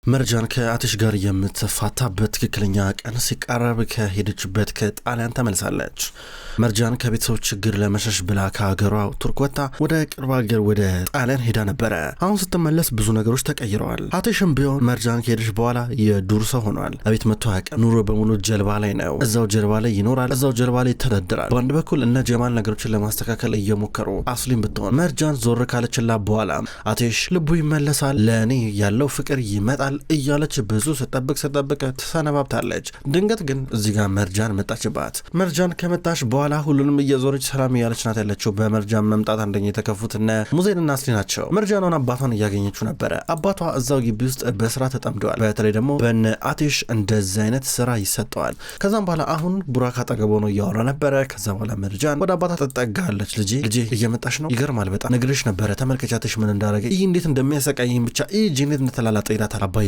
መርጃን ከአትሽ ጋር የምትፋታበት ትክክለኛ ቀን ሲቃረብ ከሄደችበት ከጣሊያን ተመልሳለች። መርጃን ከቤተሰቦች ችግር ለመሸሽ ብላ ከሀገሯ ቱርክ ወጥታ ወደ ቅርብ ሀገር ወደ ጣሊያን ሄዳ ነበረ። አሁን ስትመለስ ብዙ ነገሮች ተቀይረዋል። አትሽም ቢሆን መርጃን ከሄደች በኋላ የዱር ሰው ሆኗል። አቤት መጥቶ አያውቅም። ኑሮ በሙሉ ጀልባ ላይ ነው። እዛው ጀልባ ላይ ይኖራል፣ እዛው ጀልባ ላይ ይተዳደራል። በአንድ በኩል እነ ጀማል ነገሮችን ለማስተካከል እየሞከሩ አስሊም ብትሆን መርጃን ዞር ካለችላት በኋላ አትሽ ልቡ ይመለሳል፣ ለእኔ ያለው ፍቅር ይመጣል እያለች ብዙ ስጠብቅ ተሰነባብታለች። ድንገት ግን እዚህ ጋር መርጃን መጣችባት። መርጃን ከመጣች በኋላ ሁሉንም እየዞረች ሰላም እያለች ናት ያለችው። በመርጃን መምጣት አንደኛ የተከፉት እነ ሙዜንና አስሊ ናቸው። መርጃን ሆነ አባቷን እያገኘችው ነበረ። አባቷ እዛው ግቢ ውስጥ በስራ ተጠምደዋል። በተለይ ደግሞ በነ አትሽ እንደዚህ አይነት ስራ ይሰጠዋል። ከዛም በኋላ አሁን ቡራክ አጠገቦ ነው እያወራ ነበረ። ከዛ በኋላ መርጃን ወደ አባቷ ተጠጋለች። ልጄ እየመጣሽ ነው፣ ይገርማል በጣም ነግሬሽ ነበረ፣ ተመልከቻትሽ ምን እንዳረገ፣ ይህ እንዴት እንደሚያሰቃይኝ ብቻ ይህ እንዴት እንደተላላጠ ይላታል። አባዬ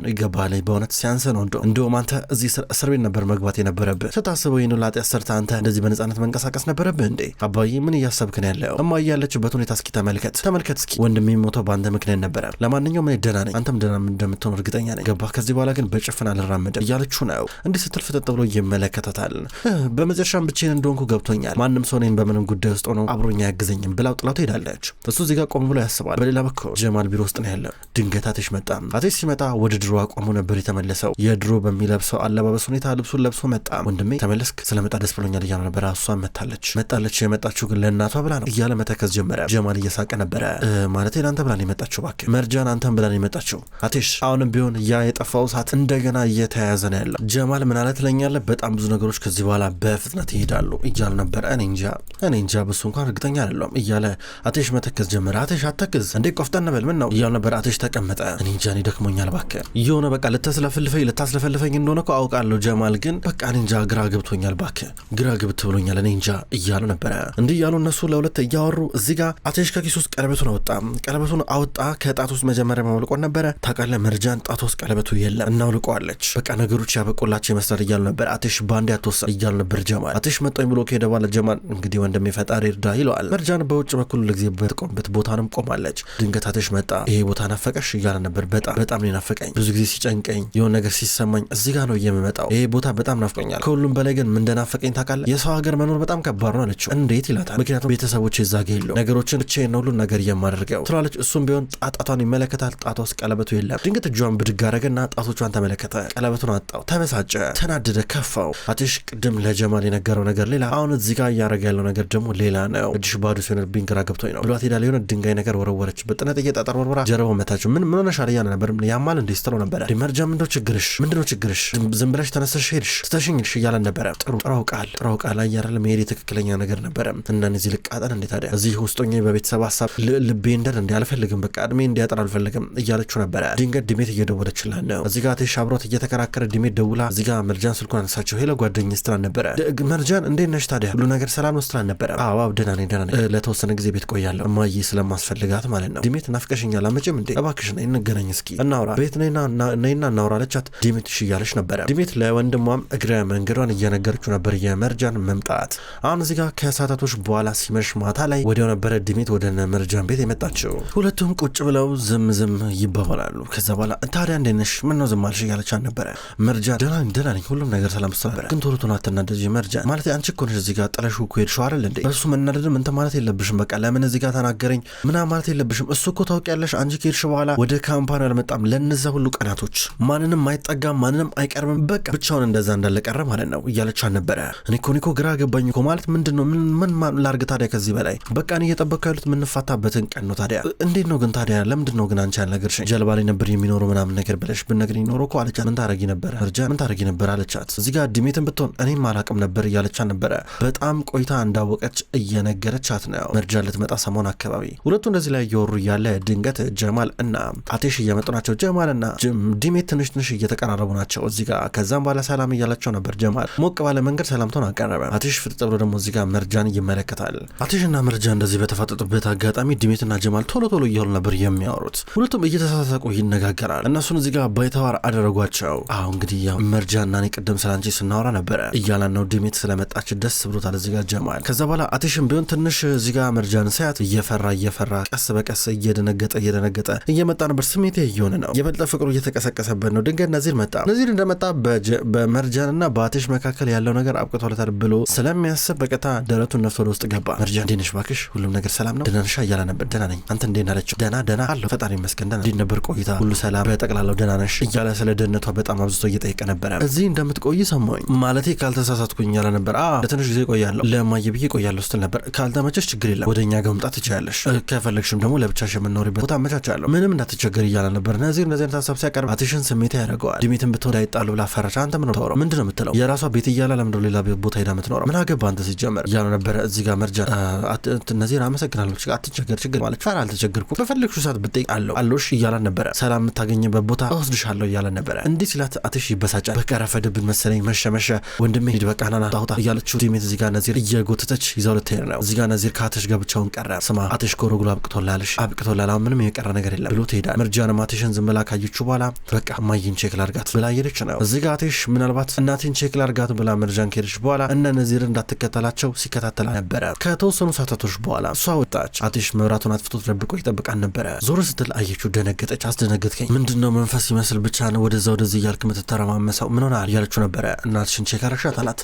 ይገባል በእውነት ሲያንስ ነው። እንደውም አንተ እዚህ እስር ቤት ነበር መግባት የነበረብህ። ስታስበው ይህን ላጤ ሰርተ አንተ እንደዚህ በነጻነት መንቀሳቀስ ነበረብህ እንዴ? አባዬ ምን እያሰብክ ነው ያለው? እማዬ ያለችበት ሁኔታ እስኪ ተመልከት እስኪ። ወንድሜ የሚሞተው በአንተ ምክንያት ነበረ። ለማንኛውም እኔ ደህና ነኝ፣ አንተም ደህና እንደምትሆን እርግጠኛ ነኝ። ገባህ? ከዚህ በኋላ ግን በጭፍን አልራመድም እያለችው ነው። እንዲህ ስትል ፍጥጥ ብሎ ይመለከታታል። በመጨረሻም ብቻዬን እንደሆንኩ ገብቶኛል። ማንም ሰው እኔን በምንም ጉዳይ ውስጥ ሆኖ አብሮኝ አያግዘኝም ብላው ጥላው ትሄዳለች። እሱ እዚህ ጋር ቆም ብሎ ያስባል። በሌላ በኩል ጀማል ቢሮ ውስጥ ነው ያለው። ድንገት አትሽ መጣ። አትሽ ሲመጣ ወደ ድሮ አቋሙ ነበር የተመለሰው። የድሮ በሚለብሰው አለባበስ ሁኔታ ልብሱን ለብሶ መጣ። ወንድሜ ተመለስክ፣ ስለመጣ ደስ ብሎኛል እያለ ነበር። እሷን መጣለች። የመጣችው ግን ለእናቷ ብላ ነው እያለ መተከዝ ጀመረ። ጀማል እየሳቀ ነበረ። ማለቴ ለአንተ ብላ ነው የመጣችው፣ እባክህ መርጃን አንተን ብላ ነው የመጣችው። አትሽ አሁንም ቢሆን ያ የጠፋው ሰዓት እንደገና እየተያያዘ ነው ያለው። ጀማል ምን አለ ትለኛለህ? በጣም ብዙ ነገሮች ከዚህ በኋላ በፍጥነት ይሄዳሉ እያለ ነበር። እኔ እንጃ በሱ እንኳን እርግጠኛ አይደለም እያለ አትሽ መተከዝ ጀመረ። አትሽ አተክዝ እንዴ ቆፍጠን በል ምን ነው እያለ ነበር። አትሽ ተቀመጠ። እኔ እንጃ እኔ ደክሞኛል እባክህ የሆነ በቃ ልታስለፈልፈኝ እንደሆነ እኮ አውቃለሁ ጀማል፣ ግን በቃ እኔ እንጃ ግራ ገብቶኛል እባክህ፣ ግራ ገብቶ ብሎኛል እኔ እንጃ እያሉ ነበረ። እንዲህ እያሉ እነሱ ለሁለት እያወሩ እዚህ ጋር አትሽ ከኪስ ውስጥ ቀለበቱን አወጣ። ከጣት ውስጥ መጀመሪያ ማውልቆን ነበረ። ታውቃለህ መርጃን ጣት ውስጥ ቀለበቱ የለም እናውልቀዋለች፣ በቃ ነገሮች ያበቁላቸው ይመስላል እያሉ ነበር። አትሽ ባንዴ አትወሰን እያሉ ነበር ጀማል። አትሽ መጣኝ ብሎ ከሄደ በኋላ ጀማል እንግዲህ ወንድሜ ፈጣሪ ይርዳ ይለዋል። መርጃን በውጭ በኩል ለጊዜ በተቆምበት ቦታንም ቆማለች። ድንገት አትሽ መጣ። ይሄ ቦታ ናፈቀሽ እያለ ነበር። በጣም ነው ናፈቀኝ፣ ብዙ ጊዜ ሲጨንቀኝ የሆነ ነገር ሲሰማኝ እዚህ ጋር ነው የምመጣው። ይሄ ቦታ በጣም ናፍቆኛል። ከሁሉም በላይ ግን ምን እንደናፈቀኝ ታውቃለህ? የሰው ሀገር መኖር በጣም ከባድ ነው አለችው። እንዴት ይላታል። ምክንያቱም ቤተሰቦች እዛ ጋ የሉ፣ ነገሮችን ብቻዬን ነው ሁሉን ነገር የማደርገው ትላለች። እሱም ቢሆን ጣቷን ይመለከታል። ጣቷ ውስጥ ቀለበቱ የለም። ድንገት እጇን ብድግ አደረገና ጣቶቿን ተመለከተ። ቀለበቱን አጣው። ተበሳጨ፣ ተናደደ፣ ከፋው። አትሽ ቅድም ለጀማል የነገረው ነገር ሌላ፣ አሁን እዚህ ጋር እያደረገ ያለው ነገር ደግሞ ሌላ ነው። እጅሽ ባዶ ሲሆንብኝ ግራ ገብቶኝ ነው ብሏት ሄዳ የሆነ ድንጋይ ነገር ወረወረችበት። ጥነጥዬ ጠጠር ወርወራ ጀርባው መታችው። ምን ሆነሻል እያለ ነበር። ያማል እንዴ ስትለው ነበረ። መርጃ ምንድነው ችግርሽ? ዝም ብለሽ ተነስተሽ ሄድሽ ትተሽኝሽ እያለን ነበረ። ጥሩ ቃል አያረለ መሄድ ትክክለኛ ነገር ነበረ። እና እዚህ ልቃጠን እንዴ ታዲያ እዚህ ውስጦኝ በቤተሰብ ሀሳብ ልቤ እንደር እንዲ አልፈልግም፣ በቃ እድሜ እንዲያጠር አልፈልግም እያለችው ነበረ። ድንገት ድሜት እየደወለችላት ነው። እዚህ ጋር አትሽ አብሮት እየተከራከረ ድሜት ደውላ እዚህ ጋር መርጃን ስልኩን አነሳቸው። ሄሎ ጓደኝ ስትላን ነበረ። መርጃን እንዴት ነሽ ታዲያ ሁሉ ነገር ሰላም ነው ስትላን ነበረ። አዎ ደህና ነኝ፣ ለተወሰነ ጊዜ ቤት ቆያለሁ እማዬ ስለማስፈልጋት ማለት ነው። ድሜት ናፍቀሽኛል፣ አመጭም እንዴ እባክሽ ነይ እንገናኝ እስኪ እናውራ፣ ቤት ነይና እናውራ አለቻት። ድሜት እሺ እያለች ነበረ። ድሜት ለወንድሟም እግረ መንገዷን እየነገረችው ነበር የመርጃን መምጣት። አሁን እዚህ ጋር ከሰዓታቶች በኋላ ሲመሽ ማታ ላይ ወዲያው ነበረ ድሜት ወደ መርጃን ቤት የመጣችው። ሁለቱም ቁጭ ብለው ዝም ይባባላሉ። ከዛ በኋላ ታዲያ እንዴት ነሽ? ምን ነው ዝም አልሽ እያለቻት ነበረ። መርጃን ደህና ነኝ ሁሉም ነገር ሰላም ነበረ፣ ግን ቶሎ አትናደጂ መርጃን፣ ማለት አንቺ እኮ ነሽ እዚህ ጋር ጥለሽው እኮ ሄድሽው አይደል እንዴ? በሱ መናደድም እንትን ማለት የለብሽም፣ በቃ ለምን እዚህ ጋር ተናገረኝ ምናምን ማለት የለብሽም። እሱ እኮ ታውቂያለሽ አንቺ ከሄድሽ በኋላ ወደ ካምፓኒ አልመጣም ለነዛ ሁሉ ቀናቶች፣ ማንንም አይጠጋም፣ ማንንም አይቀርብም፣ በቃ ብቻውን እንደዛ እንዳለ ቀረ ማለት ነው እያለቻት ነበረ። እኔ እኮ ግራ ገባኝ እኮ ማለት ምንድነው? ምን ላርግ ታዲያ ከዚህ በላይ በቃ እኔ እየጠበቅኩ ያሉት የምንፋታበትን ቀን ነው። ታዲያ እንዴት ነው ግን ታዲያ ለምንድነው ግን አንቺ ያልነገርሽኝ? ጀልባ ላይ ነበር የሚኖረው ምናምን ነገር ብለሽ ብትነግሪኝ ኖሮ እኮ አለቻት። ምን ታረጊ ነበር አለቻት። እዚህ ጋር ድሜትን ብትሆን እኔም አላቅም ነበር እያለቻት ነበረ። በጣም ቆይታ እንዳወቀች እየነገረቻት ነው። መርጃ ልትመጣ ሰሞን አካባቢ ሁለቱ እንደዚህ ላይ እየወሩ እያለ ድንገት ጀማል እና አትሽ እየመጡ ናቸው። ጀማል እና ድሜት ትንሽ እየተቀራረቡ ናቸው እዚህ ጋር። ከዛም በኋላ ሰላም እያላቸው ነበር። ጀማል ሞቅ ባለ መንገድ ሰላምታውን አቀረበ። አትሽ ፍጥጥ ብሎ ደግሞ እዚህ ጋር መርጃን ይመለከታል። አትሽና መርጃ እንደዚህ በተፋጠጡበት አጋጣሚ ድሜትና ጀማል ቶሎ እያሉ ነበር የሚያወሩት። ሁለቱም እየተሳሳቁ ይነጋገራል። እነሱን እዚህ ጋር ባይተዋር አደረጓቸው። አሁን እንግዲህ ያው መርጃና እኔ ቅድም ስላንቺ ስናወራ ነበረ እያላን ነው። ድሜት ስለመጣች ደስ ብሎታል እዚህ ጋር ጀማል። ከዛ በኋላ አትሽም ቢሆን ትንሽ እዚህ ጋር መርጃን ሳያት እየፈራ ቀስ በቀስ እየደነገጠ እየመጣ ነበር። ስሜቴ እየሆነ ነው ነው። የበለጠ ፍቅሩ እየተቀሰቀሰበት ነው። ድንገት ነዚር መጣ። ነዚር እንደመጣ በመርጃንና በአቴሽ መካከል ያለው ነገር አብቅቶለታል ብሎ ስለሚያስብ በቀጥታ ደረቱን ነፍቶ ወደ ውስጥ ገባ። መርጃን እንዴት ነሽ እባክሽ? ሁሉም ነገር ሰላም ነው? ደህና ነሽ እያለ ነበር። ደህና ነኝ፣ አንተ እንዴት ነህ አለችው። ደህና አለው ፈጣሪ ይመስገን። ደህና እንዴት ነበር ቆይታ? ሁሉ ሰላም በጠቅላላው ደህና ነሽ እያለ ስለ ደህንነቷ በጣም አብዝቶ እየጠየቀ ነበረ። እዚህ እንደምትቆይ ሰማሁኝ፣ ማለቴ ካልተሳሳትኩኝ እያለ ነበር። ለትንሽ ጊዜ ቆያለሁ፣ ለማየ ብዬ ቆያለሁ ስትል ነበር። ካልተመቸሽ ችግር የለም ወደኛ ጋር መምጣት ትችያለሽ፣ ከፈለግሽም ደግሞ ለብቻሽ የምንኖርበት ቦታ አመቻቻለሁ፣ ምንም እንዳትቸገር እያለ ነበር። ነዚር እንደዚህ አይነት ሀሳብ ሲያቀርብ አቴሽን ስሜት ያደርገዋል። ዲሜትን ብትወዳ ይጣሉ ብላ ፈራች። አንተ ምን ነው ምንድን ነው የምትለው? የራሷ ቤት እያለ ለምንድነው ሌላ ቦታ ሄዳ የምትኖረው? ምን አገባ አንተ ሲጀመር እያለ ነበረ። እዚህ ጋር መርጃ ነዚር አመሰግናለሁ፣ አትቸገር፣ ችግር ማለት ፈራ አልተቸገርኩ፣ በፈለግሽው ሰዓት ብትጠይቅ አለሽ እያለ ነበረ። ሰላም የምታገኝበት ቦታ እወስድሻለሁ እያለ ነበረ። እንዲህ ሲላት አቴሽ ይበሳጫል። በቃ ረፈደብን መሰለኝ፣ መሸ ወንድሜ ሂድ በቃ ናና ታውጣ እያለችው ዲሜት እዚህ ጋር ነዚር እየጎተተች ይዘው ልትሄድ ነው። እዚህ ጋር ነዚር ከአቴሽ ጋር ብቻውን ቀረ። ስማ አቴሽ ኮሮግሎ አብቅቶላል፣ ምንም የቀረ ነገር የለም ብሎ ትሄዳል። መርጃንም አቴሽን ዝም ብላ ካየችው በኋላ በቃ ማይን ቼክ ላርጋት ብላ ሄደች ነው። እዚህ ጋር አቴሽ ምናልባት እናቴን ቼክ ላርጋት ብላ መርጃን ከሄደች በኋላ እነ ነዚር እንዳትከተላቸው ሲከታተላ ነበረ። ከተወሰኑ ሰዓታቶች በኋላ እሷ ወጣች። አቴሽ መብራቱን አጥፍቶ ተደብቆ ይጠብቃን ነበረ። ዞር ስትል አየችው። ደነገጠች። አስደነገጥከኝ፣ ምንድነው መንፈስ ይመስል ብቻ ነው ወደዚህ እያልክ የምትተረማመሰው ምን ሆነ እያለችው ነበረ። እናትሽን ቼክ አረግሻት አላት።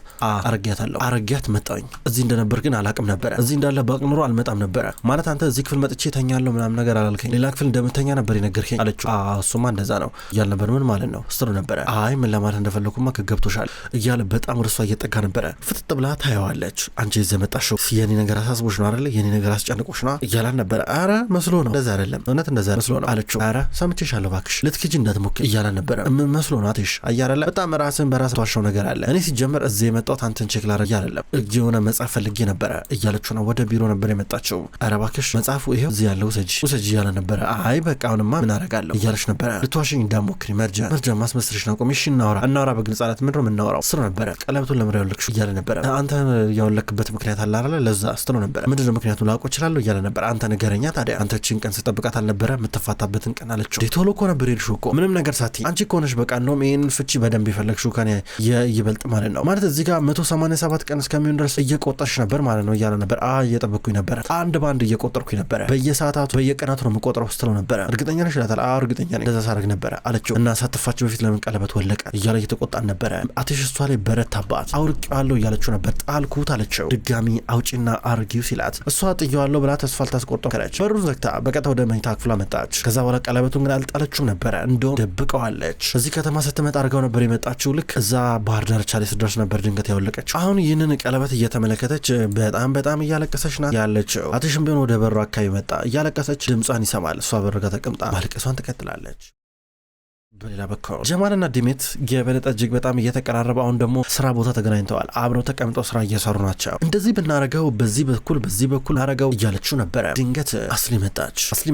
አረጊያት መጣኝ። እዚህ እንደነበር ግን አላቅም ነበረ። እዚህ እንዳለ ባቅ ኑሮ አልመጣም ነበረ። ማለት አንተ እዚህ ክፍል መጥቼ ተኛለሁ ምናምን ነገር አላልከኝ፣ ሌላ ክፍል እንደምተኛ ነበር የነገርከኝ አለችው። እሱማ እንደዛ ነው እያል ነበር። ምን ማለት ነው ስትሉ ነበረ። አይ ምን ለማለት እንደፈለኩማ ከገብቶሻል እያለ በጣም ወደ እሷ እየጠጋ ነበረ። ፍጥጥ ብላ ታየዋለች። አንቺ እዚህ መጣሽው የኔ ነገር አሳስቦሽ ነው አይደለ? የኔ ነገር አስጨንቆሽ ነው እያላን ነበረ። አረ መስሎ ነው፣ እንደዛ አይደለም፣ እውነት እንደዛ መስሎ ነው አለችው። አረ ሰምቼሻለሁ እባክሽ ልትክጂ እንዳትሞክሪ እያላን ነበረ። ምን መስሎ ነው አትሽ አያረለ በጣም ራስን በራስ ዋሻው ነገር አለ። እኔ ሲጀመር እዚህ የመጣሁት አንተን ቼክ ላረግ አይደለም፣ የሆነ መጽሐፍ ፈልጌ ነበረ እያለችው ነው። ወደ ቢሮ ነበር የመጣችው። አረ እባክሽ መጽሐፉ ይሄው እዚህ ያለው ውሰጂ እያለ ነበረ። አይ በቃ አሁንማ ምን አረጋለሁ እያለች ነበረ። ልትዋሽኝ እንዳትሞክሪ መርጃ ማስመስልሽ ነው። ቆም እሺ እናውራ በግልጻላት ምንድነው የምናወራው ስለ ነበረ። ቀለበቱን ለምን ያወለክሽ እያለ ነበረ። አንተ ያወለክበት ምክንያት አለ አይደለ? ለዛ ስትለው ነበረ። ምንድነው ምክንያቱን ላውቅ እችላለሁ እያለ ነበረ። አንተ ንገረኛ ታዲያ። አንተ እቺን ቀን ስጠብቃት አልነበረ የምትፋታበትን ቀን አለችው። ዴቶሎ እኮ ነበር የሄድሽው እኮ ምንም ነገር ሳትይ አንቺ እኮ ነሽ በቃ እንደውም ይሄንን ፍቺ በደንብ የፈለግሽው ከኔ ይበልጥ ማለት ነው። ማለት እዚህ ጋር 187 ቀን እስከሚሆን ድረስ እየቆጠርሽ ነበር ማለት ነው እያለ ነበር። እየጠበቅኩኝ ነበረ፣ አንድ ባንድ እየቆጠርኩኝ ነበረ፣ በየሰዓታቱ በየቀናቱ ነው የምቆጥረው ስትለው ነበረ። እርግጠኛ ነሽ ይላታል። እርግጠኛ ነኝ እንደዛ ሳረግ ነበረ አለችው። እና ሳትፋች በፊት ለምን ቀለበት ወለቀ እያለ እየተቆጣን ነበረ። አቴሽ እሷ ላይ በረታባት። አውልቄዋለሁ እያለችው ነበር። ጣልኩት አለችው። ድጋሚ አውጪና አርጊው ሲላት እሷ ጥየዋለሁ ብላ ተስፋ ልታስቆርጠው ከረች። በሩን ዘግታ በቀጥታ ወደ መኝታ ክፍሏ መጣች። ከዛ በኋላ ቀለበቱን ግን አልጣለችውም ነበረ፣ እንደውም ደብቀዋለች። እዚህ ከተማ ስትመጣ አድርገው ነበር የመጣችው። ልክ እዛ ባህር ዳርቻ ላይ ስትደርስ ነበር ድንገት ያወለቀችው። አሁን ይህንን ቀለበት እየተመለከተች በጣም እያለቀሰች ናት ያለችው። አቴሽም ቢሆን ወደ በሩ አካባቢ መጣ። እያለቀሰች ድምጿን ይሰማል። እሷ በር ጋር ተቀምጣ ማልቀሷን ትቀጥላለች። በሌላ በኩል ጀማልና ዲሜት የበለጠ እጅግ በጣም እየተቀራረበ አሁን ደግሞ ስራ ቦታ ተገናኝተዋል። አብረው ተቀምጠው ስራ እየሰሩ ናቸው። እንደዚህ ብናረገው በዚህ በኩል አረገው እያለችው ነበረ። ድንገት አስሊ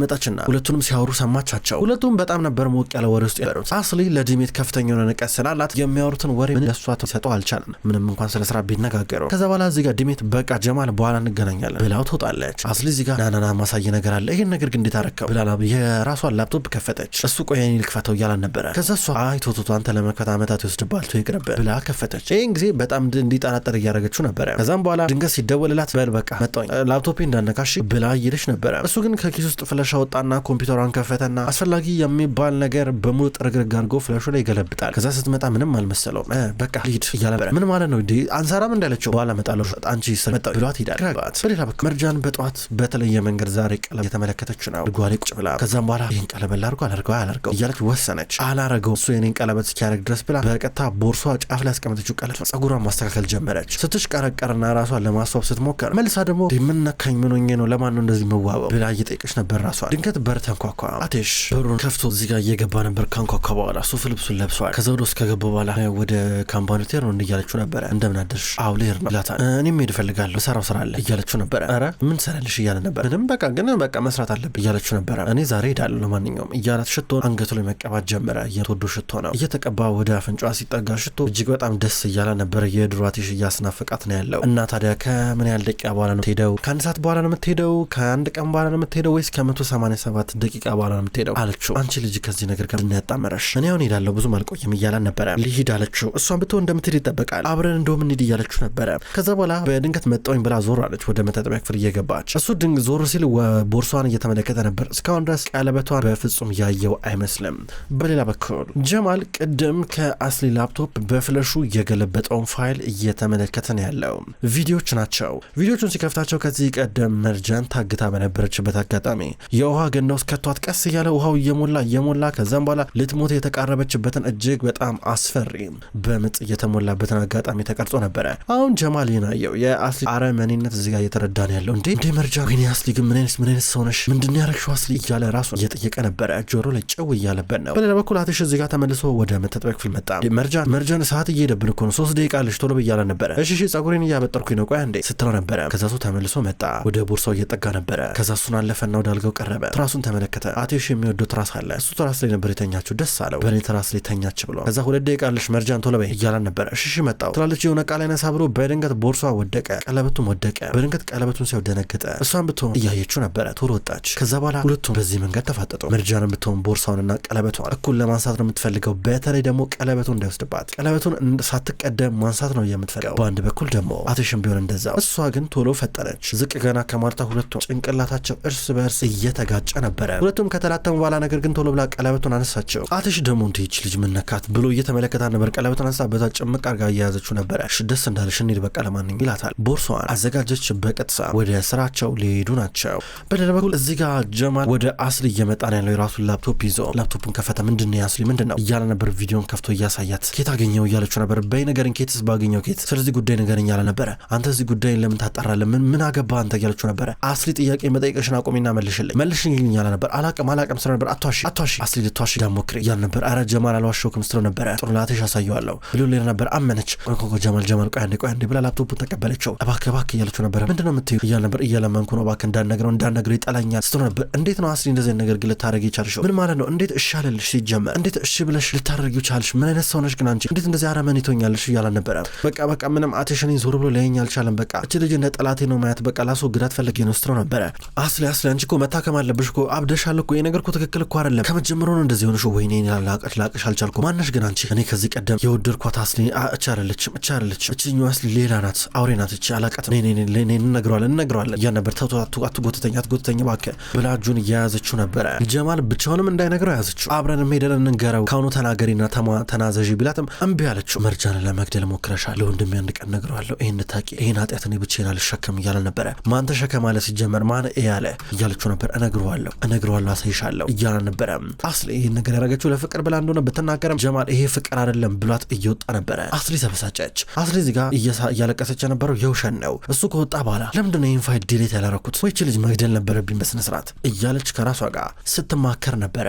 መጣችና ሁለቱንም ሲያወሩ ሰማቻቸው። ሁለቱም በጣም ነበር ሞቅ ያለ ወሬ ውስጥ ያሉት። አስሊ ለዲሜት ከፍተኛ የሆነ ንቀት ስላላት የሚያወሩትን ወሬ ምን ለሷ ተሰጠው አልቻለም፣ ምንም እንኳን ስለ ስራ ቢነጋገሩ። ከዛ በኋላ እዚህ ጋር ዲሜት በቃ ጀማል በኋላ እንገናኛለን ብላው ትወጣለች። አስሊ እዚህ ጋር ናናና ማሳየ ነገር አለ፣ ይሄን ነገር ግን እንዴት አረከው ብላ የራሷን ላፕቶፕ ከፈተች። እሱ ቆየኝ ልክፈተው እያለ ነበረ። ከዛ እሷ ቶቶ አንተ ለመክፈት ዓመታት ይወስድባል ይቅርብ ብላ ከፈተች። ይህን ጊዜ በጣም እንዲጠራጠር እያደረገችው ነበረ። ከዛም በኋላ ድንገት ሲደወልላት በል በቃ መጣኝ ላፕቶፔ እንዳነካሽ ብላ እየሄደች ነበረ። እሱ ግን ከኪስ ውስጥ ፍለሽ አወጣና ኮምፒውተሯን ከፈተና አስፈላጊ የሚባል ነገር በሙሉ ጥርግርግ አድርጎ ፍለሹ ላይ ይገለብጣል። ከዛ ስትመጣ ምንም አልመሰለውም። በቃ ሊድ እያለ ነበረ። ምን ማለት ነው አንሳራም እንዳለችው በኋላ መጣለሁ አንቺ መጣ ብሏት ሄዳል። በሌላ በኩል መርጃን በጠዋት በተለየ መንገድ ዛሬ ቀለበት እየተመለከተች ነው። ጓሌ ቁጭ ብላ ከዛም በኋላ ይህን ቀለበት ላድርገው አላድርገው እያለች ወሰነች። እሱ የኔን ቀለበት እስኪያደርግ ድረስ ብላ በቀጥታ ቦርሷ ጫፍ ላይ ያስቀመጠችው ቀለበት ጸጉሯን ማስተካከል ጀመረች። ስትሽቀረቀርና ራሷን ለማስዋብ ስትሞክር መልሳ ደግሞ የምነካኝ ምን ሆኜ ነው ለማን ነው እንደዚህ መዋበው ብላ እየጠየቀች ነበር ራሷን። ድንገት በር ተንኳኳ። አቴሽ በሩን ከፍቶ እዚህ ጋር እየገባ ነበር። ካንኳኳ በኋላ ሱፍ ልብሱን ለብሷል። ከዛ ወደ ውስጥ ከገባ በኋላ ወደ ካምፓኒ ቴር ነው እያለችው ነበረ። እንደምን አደርሽ? አዎ ልሄድ ነው ይላታል። እኔም ሄድ እፈልጋለሁ ሰራው ስራ አለ እያለችው ነበረ። ኧረ ምን ሰራልሽ እያለ ነበር። ምንም በቃ ግን በቃ መስራት አለብህ እያለችው ነበረ። እኔ ዛሬ ሄዳለሁ ለማንኛውም እያላት ሽቶን አንገቱ ላይ መቀባት ጀመረ። ጀመረ። የምትወደው ሽቶ ነው እየተቀባ ወደ አፍንጫዋ ሲጠጋ ሽቶ እጅግ በጣም ደስ እያለ ነበር። የድሮ አቴሽ እያስናፈቃት ነው ያለው። እና ታዲያ ከምን ያህል ደቂቃ በኋላ ነው የምትሄደው? ከአንድ ሰዓት በኋላ ነው የምትሄደው? ከአንድ ቀን በኋላ ነው የምትሄደው? ወይስ ከ187 ደቂቃ በኋላ ነው የምትሄደው አለችው። አንቺ ልጅ ከዚህ ነገር ጋር ያጣመረሽ እኔ አሁን ሄዳለሁ ብዙም አልቆይም እያላን ነበረ። ልሂድ አለችው። እሷን ብትሆን እንደምትሄድ ይጠበቃል። አብረን እንደውም እንሂድ እያለችው ነበረ። ከዛ በኋላ በድንገት መጣውኝ ብላ ዞር አለች ወደ መታጠቢያ ክፍል እየገባች። እሱ ዞር ሲል ቦርሷን እየተመለከተ ነበር። እስካሁን ድረስ ቀለበቷን በፍጹም ያየው አይመስልም። በሌላ በኩል ጀማል ቅድም ከአስሊ ላፕቶፕ በፍለሹ የገለበጠውን ፋይል እየተመለከተ ነው ያለው። ቪዲዮዎች ናቸው። ቪዲዮቹን ሲከፍታቸው ከዚህ ቀደም መርጃን ታግታ በነበረችበት አጋጣሚ የውሃ ገንዳ ውስጥ ከቷት ቀስ እያለ ውሃው እየሞላ ከዛም በኋላ ልትሞት የተቃረበችበትን እጅግ በጣም አስፈሪ በምጥ የተሞላበትን አጋጣሚ ተቀርጾ ነበረ። አሁን ጀማል ይናየው የአስሊ አረመኔነት እዚህ ጋር እየተረዳ ነው ያለው። እንዴ መርጃ ግን አስሊ ግን ምን አይነት ሰው ነሽ? ምንድን ያረግሽው አስሊ እያለ ራሱን እየጠየቀ ነበረ። ጆሮ ላይ ጨው እያለበት ነው። በሌላ በኩል አትሽ እዚህ ጋር ተመልሶ ወደ መታጠቢያ ክፍል መጣ። መርጃን ሰዓት እየሄደብን እኮ ነው 3 ደቂቃ ልሽ ቶሎ ብያለ ነበረ። እሺ ጸጉሬን እያበጠርኩኝ ነው ቆይ አንዴ ስትለው ነበረ። ከዛ እሱ ተመልሶ መጣ። ወደ ቦርሳው እየጠጋ ነበረ። ከዛ እሱን አለፈና ወደ አልጋው ቀረበ። ትራሱን ተመለከተ። አትሽ የሚወደው ትራስ አለ። እሱ ትራስ ላይ ነበር የተኛችው። ደስ አለው። በእኔ ትራስ ላይ ተኛች ብሎ ከዛ 2 ደቂቃ ልሽ መርጃን ቶሎ በይ እያላን ነበረ። እሺ መጣው ትላለች። የሆነ ቃል አይነሳ ብሎ በድንገት ቦርሷ ወደቀ። ቀለበቱም ወደቀ። በድንገት ቀለበቱን ሲያው ደነገጠ። እሷን ብትሆን እያየችው ነበረ። ቶሎ ወጣች። ከዛ በኋላ ሁለቱም በዚህ መንገድ ተፋጠጡ። መርጃን ብትሆን ቦርሳውንና ቀለበቷን እኩል ለማንሳት ነው የምትፈልገው። በተለይ ደግሞ ቀለበቱን እንዳይወስድባት ቀለበቱን ሳትቀደም ማንሳት ነው የምትፈልገው። በአንድ በኩል ደግሞ አትሽም ቢሆን እንደዛው። እሷ ግን ቶሎ ፈጠነች። ዝቅ ገና ከማርታ ሁለቱም ጭንቅላታቸው እርስ በእርስ እየተጋጨ ነበረ። ሁለቱም ከተላተሙ በኋላ ነገር ግን ቶሎ ብላ ቀለበቱን አነሳቸው። አትሽ ደግሞ እንትይች ልጅ ምነካት ብሎ እየተመለከታት ነበር። ቀለበቱን አንሳ በዛ ጭምቅ አርጋ እየያዘችው ነበረ። ደስ እንዳለሽ እንሂድ በቃ ለማንኛውም ይላታል። ቦርሷን አዘጋጀች። በቀጥታ ወደ ስራቸው ሊሄዱ ናቸው። በሌላ በኩል እዚህ ጋር ጀማል ወደ አስሊ እየመጣ ነው ያለው። የራሱን ላፕቶፕ ይዞ ላፕቶፑን ከፈተ። ምንድነው አስሊ ምንድነው እያለ ነበር። ቪዲዮን ከፍቶ እያሳያት ኬት አገኘው እያለችው ነበር። በይ ነገርን ኬትስ ባገኘው ኬት ስለዚህ ጉዳይ ነገርኛ ያለ ነበረ። አንተ እዚህ ጉዳይ ለምን ታጣራለህ? ምን አገባ አንተ እያለችው ነበረ። አስሊ ጥያቄ መጠየቅሽን አቆሚና መልሽልኝ እያለ ነበር። አላቅም ስለ ነበር። አትዋሺ አስሊ ልትዋሺ ዳሞክሪ እያለ ነበር። አረ ጀማል አልዋሸሁም ስለ ነበረ። ጥሩ ላትሽ አሳየዋለሁ ብሎ ሌላ ነበር። አመነች። ጀማል ቆይ አንዴ ብላ ላፕቶፑን ተቀበለችው። እባክህ እያለችው ነበር። ምንድነው የምትይው እያለ ነበር። እየለመንኩ ነው እባክህ እንዳትነግረው ይጠላኛል ስትሆን ነበር። እንዴት ነው አስሊ እንደዚህ ነገር ግን ልታረጊ ቻልሽው? ምን ማለት ነው? እንዴት እሺ አለልሽ? ሲጀመር እንዴት እሺ ብለሽ ልታረጊው ቻልሽ? ምን አይነት ሰው ነሽ ግን አንቺ? እንዴት እንደዚህ አረመኔ ትሆኛለሽ እያለ ነበረ። በቃ ምንም አትሽኔ ዞር ብሎ ለየኝ አልቻለም። በቃ እቺ ልጅ እንደ ጠላቴ ነው ማየት በቃ ላስወግዳት ፈልጌ ነው ስትለው ነበረ። አስሊ አንቺ እኮ መታከም አለብሽ እኮ አብደሻል እኮ ይሄ ነገር እኮ ትክክል እኮ አይደለም። ከመጀመሩ ነው እንደዚህ ሆነሽ። ወይኔ ላቅሽ አልቻልኩም። ማነሽ ግን አንቺ? እኔ ከዚህ ቀደም የወደድኳት አስሊ እቺ አይደለችም። እቺኛው አስሊ ሌላ ናት፣ አውሬ ናት። እቺ አላቃትም። እኔ እንነግረዋለን እያለ ነበር። ተው አትጎተተኝ እባክህ ብላ እጁን እየያዘችው ነበረ። ጀማል ብቻውንም እንዳይነግረው ያዘችው። አብረን ሄደን እንንገረው ካሁኑ ተናገሪና ተናዘዥ ቢላትም እምቢ አለችው። መርጃንን ለመግደል ሞክረሻል፣ ለወንድሜ አንድ ቀን እነግረዋለሁ ይሄን ታቂ ይሄን ኃጢአት እኔ ብቻዬን አልሸከም እያለ ነበረ። ማን ተሸከም አለ ሲጀመር ማን ያለ እያለችው ነበር። እነግረዋለሁ አሳይሻለሁ እያለ ነበረ። አስሊ ይሄን ነገር ያደረገችው ለፍቅር ብላ እንደሆነ ብትናገርም ጀማል ይሄ ፍቅር አይደለም ብሏት እየወጣ ነበረ። አስሊ ተበሳጨች። አስሊ እዚህ ጋር እያለቀሰች ነበረው። የውሸን ነው እሱ ከወጣ በኋላ ለምንድነው ይሄን ፋይል ዲሌት ያላረኩት? ወይች ልጅ መግደል ነበረብኝ በስነ ስርዓት እያለች ከራሷ ጋር ስትማከር ነበረ።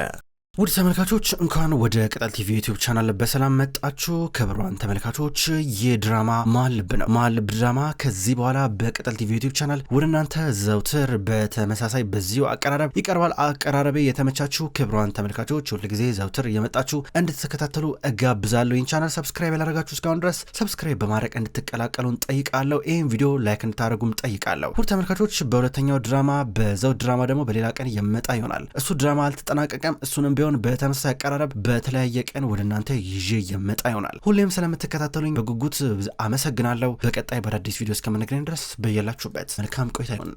ውድ ተመልካቾች እንኳን ወደ ቅጠል ቲቪ ዩቲዩብ ቻናል በሰላም መጣችሁ። ክቡራን ተመልካቾች የድራማ መሀል ልብ ነው። መሀል ልብ ድራማ ከዚህ በኋላ በቅጠል ቲቪ ዩቲዩብ ቻናል ወደ እናንተ ዘውትር በተመሳሳይ በዚሁ አቀራረብ ይቀርባል። አቀራረቤ የተመቻችሁ ክቡራን ተመልካቾች ሁል ጊዜ ዘውትር እየመጣችሁ እንድትከታተሉ እጋብዛለሁ። ይህን ቻናል ሰብስክራይብ ያላደረጋችሁ እስካሁን ድረስ ሰብስክራይብ በማድረግ እንድትቀላቀሉን ጠይቃለሁ። ይህን ቪዲዮ ላይክ እንድታደርጉም ጠይቃለሁ። ውድ ተመልካቾች በሁለተኛው ድራማ በዘውድ ድራማ ደግሞ በሌላ ቀን የመጣ ይሆናል። እሱ ድራማ አልተጠናቀቀም። እሱንም ቢሆን በተመሳሳይ አቀራረብ በተለያየ ቀን ወደ እናንተ ይዤ የመጣ ይሆናል። ሁሌም ስለምትከታተሉኝ በጉጉት አመሰግናለሁ። በቀጣይ በአዲስ ቪዲዮ እስከምንገናኝ ድረስ በየላችሁበት መልካም ቆይታ ይሁን።